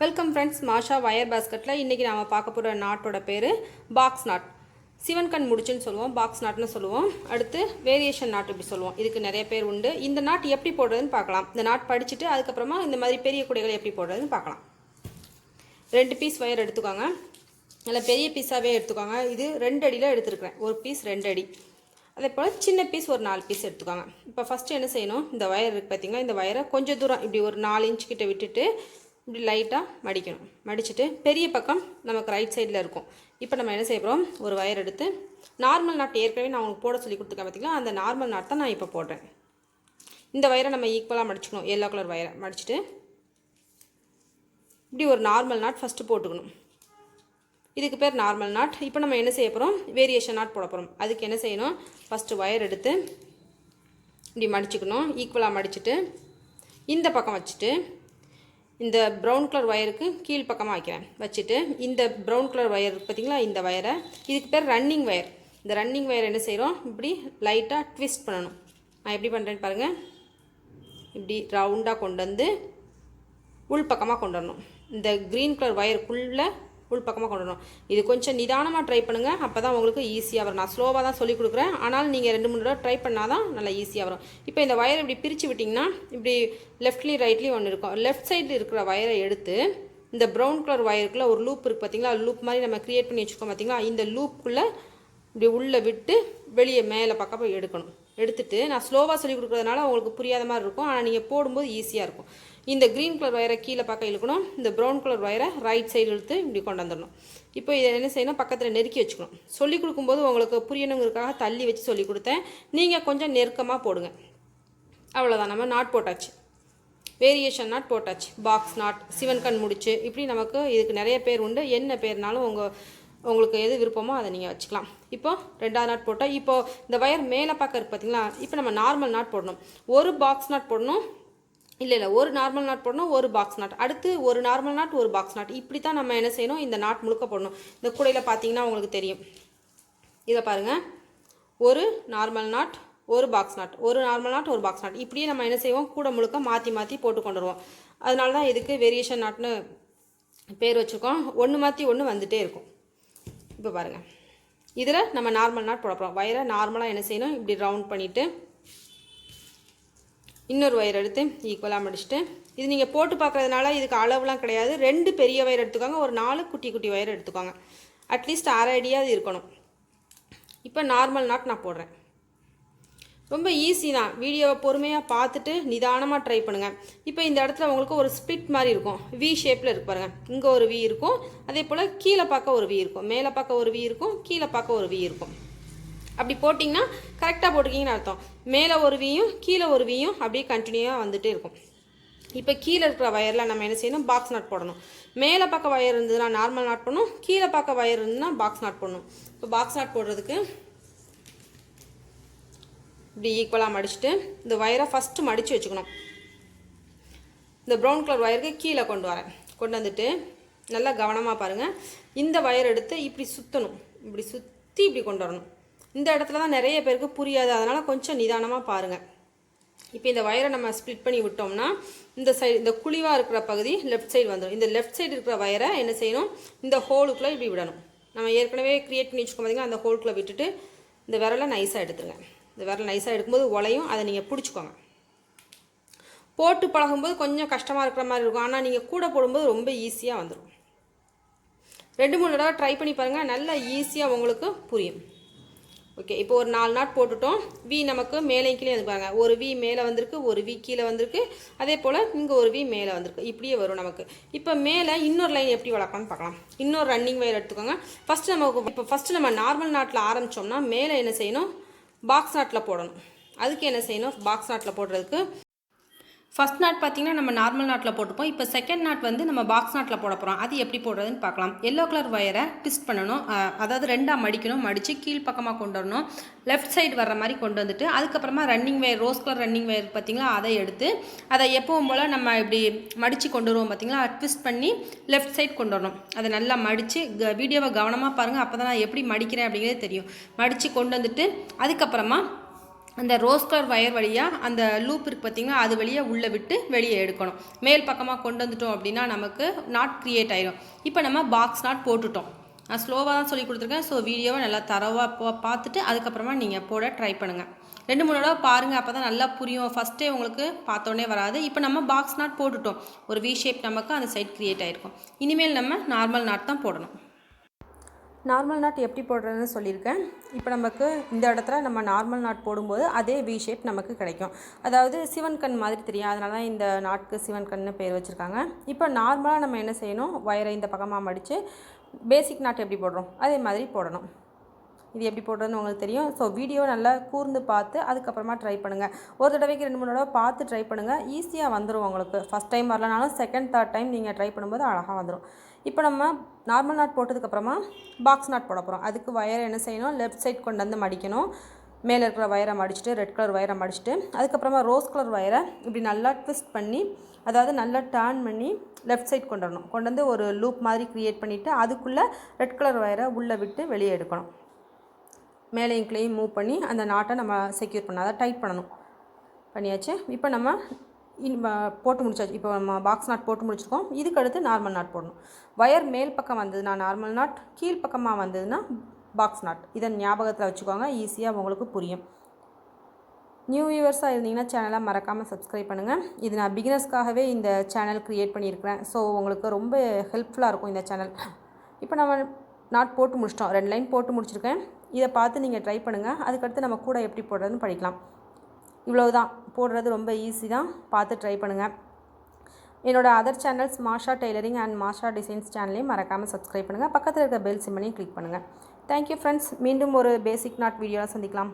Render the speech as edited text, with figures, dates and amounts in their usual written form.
Welcome friends, மாஷா wire பாஸ்கெட்டில் இன்றைக்கி நாம் பார்க்க போகிற நாட்டோட பேர் பாக்ஸ் நாட். சிவன் கண் முடிச்சுன்னு சொல்லுவோம், பாக்ஸ் நாட்னு சொல்லுவோம். அடுத்து வேரியேஷன் நாட் இப்படி சொல்லுவோம். இதுக்கு நிறைய பேர் உண்டு. இந்த நாட் எப்படி போடுறதுன்னு பார்க்கலாம். இந்த நாட் படிச்சுட்டு அதுக்கப்புறமா இந்த மாதிரி பெரிய குடைகளை எப்படி போடுறதுன்னு பார்க்கலாம். 2 பீஸ் வயர் எடுத்துக்கோங்க. நல்லா பெரிய பீஸாகவே எடுத்துக்கோங்க. இது 2 அடியில் எடுத்துருக்கிறேன். ஒரு பீஸ் 2 அடி. அதே போல் சின்ன பீஸ் ஒரு 4 பீஸ் எடுத்துக்கோங்க. இப்போ ஃபஸ்ட்டு என்ன செய்யணும், இந்த வயர் இருக்குது பார்த்திங்களா, இந்த வயரை கொஞ்சம் தூரம் இப்படி ஒரு 4 இன்ச் கிட்ட விட்டுட்டு இப்படி லைட்டாக மடிக்கணும். மடிச்சுட்டு பெரிய பக்கம் நமக்கு ரைட் சைடில் இருக்கும். இப்போ நம்ம என்ன செய்ய போகிறோம், ஒரு வயர் எடுத்து நார்மல் நாட் ஏற்கனவே நான் உங்களுக்கு போட சொல்லி கொடுத்துருக்கேன் பார்த்திங்களா, அந்த நார்மல் நாட் தான் நான் இப்போ போடுறேன். இந்த வயரை நம்ம ஈக்குவலாக மடிச்சுக்கணும். எல்லோ கலர் வயரை மடிச்சுட்டு இப்படி ஒரு நார்மல் நாட் ஃபஸ்ட்டு போட்டுக்கணும். இதுக்கு பேர் நார்மல் நாட். இப்போ நம்ம என்ன செய்ய போகிறோம், வேரியேஷன் நாட் போட போகிறோம். அதுக்கு என்ன செய்யணும், ஃபஸ்ட்டு வயர் எடுத்து இப்படி மடிச்சுக்கணும். ஈக்குவலாக மடிச்சுட்டு இந்த பக்கம் வச்சுட்டு இந்த ப்ரௌன் கலர் வயருக்கு கீழ் பக்கமாக வைக்கிறேன். வச்சுட்டு இந்த ப்ரௌன் கலர் வயர் பார்த்திங்களா, இந்த வயரை, இதுக்கு பேர் ரன்னிங் வயர். இந்த ரன்னிங் வயர் என்ன செய்கிறோம், இப்படி லைட்டாக ட்விஸ்ட் பண்ணணும். நான் எப்படி பண்ணுறேன்னு பாருங்கள். இப்படி ரவுண்டாக கொண்டு வந்து உள் பக்கமாக கொண்டு வரணும். இந்த க்ரீன் கலர் வயருக்குள்ளே உள் பக்கமாக கொண்டு வரணும். இது கொஞ்சம் நிதானமாக ட்ரை பண்ணுங்கள், அப்போ தான் உங்களுக்கு ஈஸியாக வரும். நான் ஸ்லோவாக தான் சொல்லிக் கொடுக்குறேன், ஆனால் நீங்கள் 2-3 தடவை ட்ரை பண்ணால் தான் நல்லா ஈஸியாக வரும். இப்போ இந்த வயரை இப்படி பிரித்து விட்டிங்கன்னா இப்படி லெஃப்ட்லேயும் ரைட்லேயும் ஒன்று இருக்கும். லெஃப்ட் சைடில் இருக்கிற வயரை எடுத்து இந்த ப்ரௌன் கலர் வயருக்குள்ளே ஒரு லூப் இருக்குது பார்த்திங்களா, லூப் மாதிரி நம்ம க்ரியேட் பண்ணி வச்சுருக்கோம் பார்த்திங்களா, இந்த லூப்புக்குள்ளே இப்படி உள்ளே விட்டு வெளியே மேலே பக்கம் போய் எடுக்கணும். எடுத்துகிட்டு நான் ஸ்லோவாக சொல்லி கொடுக்குறதுனால உங்களுக்கு புரியாத மாதிரி இருக்கும், ஆனால் நீங்கள் போடும்போது ஈஸியாக இருக்கும். இந்த க்ரீன் கலர் வயரை கீழே பக்கம் இழுக்கணும். இந்த ப்ரௌன் கலர் வயரை ரைட் சைடு இழுத்து இப்படி கொண்டு வந்துடணும். இப்போ இதை என்ன செய்யணும், பக்கத்தில் நெருக்கி வச்சுக்கணும். சொல்லிக் கொடுக்கும்போது உங்களுக்கு புரியணுங்கிறதுக்காக தள்ளி வச்சு சொல்லி கொடுத்தேன். நீங்கள் கொஞ்சம் நெருக்கமாக போடுங்க. அவ்வளோதான், நம்ம நாட் போட்டாச்சு. வேரியேஷன் நாட் போட்டாச்சு. பாக்ஸ் நாட், சிவன் கண் முடிச்சு, இப்படி நமக்கு இதுக்கு நிறைய பேர் உண்டு. என்ன பேர்னாலும் உங்களுக்கு எது விருப்பமோ அதை நீங்கள் வச்சுக்கலாம். இப்போது 2வது நாட் போட்டால் இப்போது இந்த வயர் மேலே பார்க்க இருக்குது பார்த்திங்களா. இப்போ நம்ம நார்மல் நாட் போடணும். ஒரு பாக்ஸ் நாட் போடணும், இல்லை ஒரு நார்மல் நாட் போடணும், ஒரு பாக்ஸ் நாட், அடுத்து ஒரு நார்மல் நாட், ஒரு பாக்ஸ் நாட். இப்படி தான் நம்ம என்ன செய்யணும், இந்த நாட் முழுக்க போடணும். இந்த கூடையில் பார்த்தீங்கன்னா உங்களுக்கு தெரியும். இதை பாருங்கள், ஒரு நார்மல் நாட், ஒரு பாக்ஸ் நாட், ஒரு நார்மல் நாட், ஒரு பாக்ஸ் நாட். இப்படியே நம்ம என்ன செய்வோம், கூட முழுக்க மாற்றி மாற்றி போட்டு கொண்டு வருவோம். அதனால தான் இதுக்கு வேரியேஷன் நாட்னு பேர் வச்சுருக்கோம். ஒன்று மாற்றி ஒன்று வந்துகிட்டே இருக்கும். இப்போ பாருங்கள், இதில் நம்ம நார்மல் நாட் போட போகிறோம். வயரை நார்மலாக என்ன செய்யணும், இப்படி ரவுண்ட் பண்ணிவிட்டு இன்னொரு வயர் எடுத்து ஈக்குவலாக மடிச்சுட்டு, இது நீங்கள் போட்டு பார்க்குறதுனால இதுக்கு அளவுலாம் கிடையாது. 2 பெரிய வயர் எடுத்துக்கோங்க, ஒரு 4 குட்டி குட்டி வயர் எடுத்துக்கோங்க. அட்லீஸ்ட் 1/2 அடியாவது இருக்கணும். இப்போ நார்மல் நாட் நான் போடுறேன். ரொம்ப ஈஸி தான். வீடியோவை பொறுமையாக பார்த்துட்டு நிதானமாக ட்ரை பண்ணுங்கள். இப்போ இந்த இடத்துல உங்களுக்கு ஒரு ஸ்ப்ளிட் மாதிரி இருக்கும், வி ஷேப்பில் இருக்கு பாருங்கள். இங்கே ஒரு வி இருக்கும், அதே போல் கீழே பார்க்க ஒரு வி இருக்கும், மேலே பார்க்க ஒரு வி இருக்கும், கீழே பார்க்க ஒரு வி இருக்கும். அப்படி போட்டிங்கன்னா கரெக்டாக போட்டிருக்கீங்கன்னு அர்த்தம். மேலே ஒரு வியும் கீழே ஒரு வியும் அப்படியே கண்டினியூவாக வந்துகிட்டே இருக்கும். இப்போ கீழே இருக்கிற வயரில் நம்ம என்ன செய்யணும், பாக்ஸ் நாட் போடணும். மேலே பார்க்க வயர் இருந்ததுன்னா நார்மல் நாட் பண்ணணும், கீழே பார்க்க வயர் இருந்ததுன்னா பாக்ஸ் நாட் பண்ணணும். இப்போ பாக்ஸ் நாட் போடுறதுக்கு இப்படி ஈக்குவலாக மடிச்சுட்டு இந்த வயரை ஃபஸ்ட்டு மடித்து வச்சுக்கணும். இந்த ப்ரௌன் கலர் வயருக்கு கீழே கொண்டு வரேன். கொண்டு வந்துட்டு நல்லா கவனமாக பாருங்கள். இந்த வயர் எடுத்து இப்படி சுற்றணும். இப்படி சுற்றி இப்படி கொண்டு வரணும். இந்த இடத்துல தான் நிறைய பேருக்கு புரியாது, அதனால் கொஞ்சம் நிதானமாக பாருங்கள். இப்போ இந்த வயரை நம்ம ஸ்ப்ளிட் பண்ணி விட்டோம்னா இந்த சைடு, இந்த குழிவாக இருக்கிற பகுதி லெஃப்ட் சைடு வந்துடும். இந்த லெஃப்ட் சைடு இருக்கிற வயரை என்ன செய்யணும், இந்த ஹோலுக்குள்ளே இப்படி விடணும். நம்ம ஏற்கனவே க்ரியேட் பண்ணி வச்சுக்கோம் பார்த்திங்கன்னா, அந்த ஹோலுக்குள்ளே விட்டுட்டு இந்த விரலை நைஸாக எடுத்துருங்க. இந்த விரல் நைஸாக எடுக்கும்போது உலையும், அதை நீங்கள் பிடிச்சிக்கோங்க. போட்டு பழகும்போது கொஞ்சம் கஷ்டமாக இருக்கிற மாதிரி இருக்கும், ஆனால் நீங்கள் கூட போடும்போது ரொம்ப ஈஸியாக வந்துடும். 2-3 தடவை ட்ரை பண்ணி பாருங்கள், நல்லா ஈஸியாக உங்களுக்கு புரியும். ஓகே, இப்போ ஒரு 4 நாட் போட்டுட்டோம். வி நமக்கு மேலே கீழே வந்து பாருங்கள், ஒரு வி மேலே வந்திருக்கு, ஒரு வி கீழே வந்திருக்கு, அதே போல் இங்கே ஒரு வி மேலே வந்திருக்கு. இப்படியே வரும் நமக்கு. இப்போ மேலே இன்னொரு லைன் எப்படி வளர்க்கலாம்னு பார்க்கலாம். இன்னொரு ரன்னிங் வயர் எடுத்துக்கோங்க. ஃபஸ்ட்டு நம்ம நார்மல் நாட்டில் ஆரம்பித்தோம்னா மேலே என்ன செய்யணும், பாக்ஸ் நாட்டில் போடணும். அதுக்கு என்ன செய்யணும், பாக்ஸ் நாட்டில் போடுறதுக்கு ஃபஸ்ட் நாட் பார்த்திங்கன்னா நம்ம நார்மல் நாட்டில் போட்டுப்போம். இப்போ செகண்ட் நாட் வந்து நம்ம பாக்ஸ் நாட்டில் போட போகிறோம். அது எப்படி போடுறதுன்னு பார்க்கலாம். எல்லோ கலர் வயரை ட்விஸ்ட் பண்ணணும், அதாவது 2ஆக மடிக்கணும். மடித்து கீழ் பக்கமாக கொண்டு வரணும். லெஃப்ட் சைடு வர்ற மாதிரி கொண்டு வந்துட்டு அதுக்கப்புறமா running wire, rose colour running wire பார்த்திங்களா, அதை எடுத்து அதை எப்பவும் போல் நம்ம இப்படி மடித்து கொண்டு வருவோம் பார்த்திங்களா, ட்விஸ்ட் பண்ணி லெஃப்ட் சைடு கொண்டு வரணும். அதை நல்லா மடித்து வீடியோவை கவனமாக பாருங்கள், அப்போ தான் நான் எப்படி மடிக்கிறேன் அப்படிங்கிறது தெரியும். மடித்து கொண்டு வந்துட்டு அதுக்கப்புறமா அந்த ரோஸ் கலர் ஒயர் வழியாக அந்த லூப் இருக்குது பார்த்திங்கன்னா அது வழியாக உள்ளே விட்டு வெளியே எடுக்கணும். மேல் பக்கமாக கொண்டு வந்துட்டோம் அப்படின்னா நமக்கு நாட் க்ரியேட் ஆயிடும். இப்போ நம்ம பாக்ஸ் நாட் போட்டுட்டோம். நான் ஸ்லோவாக தான் சொல்லி கொடுத்துருக்கேன். ஸோ வீடியோவை நல்லா தரவாக பார்த்துட்டு அதுக்கப்புறமா நீங்கள் போட ட்ரை பண்ணுங்கள். 2-3 தடவை பாருங்கள், அப்போ தான் நல்லா புரியும். ஃபஸ்ட்டே உங்களுக்கு பார்த்தோன்னே வராது. இப்போ நம்ம பாக்ஸ் நாட் போட்டுட்டோம், ஒரு வி ஷேப் நமக்கு அந்த சைட் க்ரியேட் ஆகிருக்கும். இனிமேல் நம்ம நார்மல் நாட் தான் போடணும். நார்மல் நாட் எப்படி போடுறதுன்னு சொல்லியிருக்கேன். இப்போ நமக்கு இந்த இடத்துல நம்ம நார்மல் நாட் போடும்போது அதே வி ஷேப் நமக்கு கிடைக்கும். அதாவது சிவன் கண் மாதிரி தெரியும், அதனால தான் இந்த நாட்க்கு சிவன் கண்ணு பேர் வச்சுருக்காங்க. இப்போ நார்மலாக நம்ம என்ன செய்யணும், ஒயரை இந்த பக்கமாக மடித்து பேசிக் நாட் எப்படி போடுறோம் அதே மாதிரி போடணும். இது எப்படி போடுறதுன்னு உங்களுக்கு தெரியும். ஸோ வீடியோ நல்லா கூர்ந்து பார்த்து அதுக்கப்புறமா ட்ரை பண்ணுங்கள். ஒரு தடவைக்கு 2-3 தடவை பார்த்து ட்ரை பண்ணுங்கள். ஈஸியாக வந்துடும் உங்களுக்கு. ஃபஸ்ட் டைம் வரலனாலும் செகண்ட் தேர்ட் டைம் நீங்கள் ட்ரை பண்ணும்போது அழகாக வந்துடும். இப்போ நம்ம நார்மல் நாட் போட்டதுக்கப்புறமா பாக்ஸ் நாட் போட போகிறோம். அதுக்கு ஒயரை என்ன செய்யணும், லெஃப்ட் சைட் கொண்டு வந்து மடிக்கணும். மேலே இருக்கிற ஒயரை மடிச்சுட்டு ரெட் கலர் ஒயரை மடிச்சுட்டு அதுக்கப்புறமா ரோஸ் கலர் ஒயரை இப்படி நல்லா ட்விஸ்ட் பண்ணி, அதாவது நல்லா டர்ன் பண்ணி லெஃப்ட் சைட் கொண்டு வரணும். கொண்டு வந்து ஒரு லூப் மாதிரி க்ரியேட் பண்ணிவிட்டு அதுக்குள்ளே ரெட் கலர் ஒயரை உள்ளே விட்டு வெளியே எடுக்கணும். மேலேயும் கீழேயும் மூவ் பண்ணி அந்த நாட்டை நம்ம செக்யூர் பண்ண, அதை டைட் பண்ணணும். பண்ணியாச்சு. இப்போ நம்ம போட்டு முடிச்சாச்சு. இப்போ நம்ம பாக்ஸ் நாட் போட்டு முடிச்சிருக்கோம். இதுக்கு அடுத்து நார்மல் நாட் போடணும். ஒயர் மேல் பக்கம் வந்ததுன்னா நார்மல் நாட், கீழ் பக்கமாக வந்ததுன்னா பாக்ஸ் நாட். இதை ஞாபகத்தில் வச்சுக்கோங்க, ஈஸியாக உங்களுக்கு புரியும். நியூ வியூவர்ஸாக இருந்தீங்கன்னா சேனலை மறக்காமல் சப்ஸ்கிரைப் பண்ணுங்கள். இது நான் பிகினர்ஸ்க்காகவே இந்த சேனல் க்ரியேட் பண்ணியிருக்கிறேன். ஸோ உங்களுக்கு ரொம்ப ஹெல்ப்ஃபுல்லாக இருக்கும் இந்த சேனல். இப்போ நம்ம நாட் போட்டு முடிச்சிட்டோம். 2 லைன் போட்டு முடிச்சிருக்கேன். இதை பார்த்து நீங்கள் ட்ரை பண்ணுங்கள். அதுக்கடுத்து நம்ம கூட எப்படி போடுறதுன்னு படிக்கலாம். இவ்வளோ தான், போடுறது ரொம்ப ஈஸி தான். பார்த்து ட்ரை பண்ணுங்கள். என்னோடய other channels Masha tailoring and Masha designs சேனலையும் மறக்காமல் சப்ஸ்கிரைப் பண்ணுங்கள். பக்கத்தில் இருக்க பெல் சிம்மனையும் கிளிக் பண்ணுங்கள். Thank you friends. மீண்டும் ஒரு பேசிக் நாட் வீடியோவில் சந்திக்கலாம்.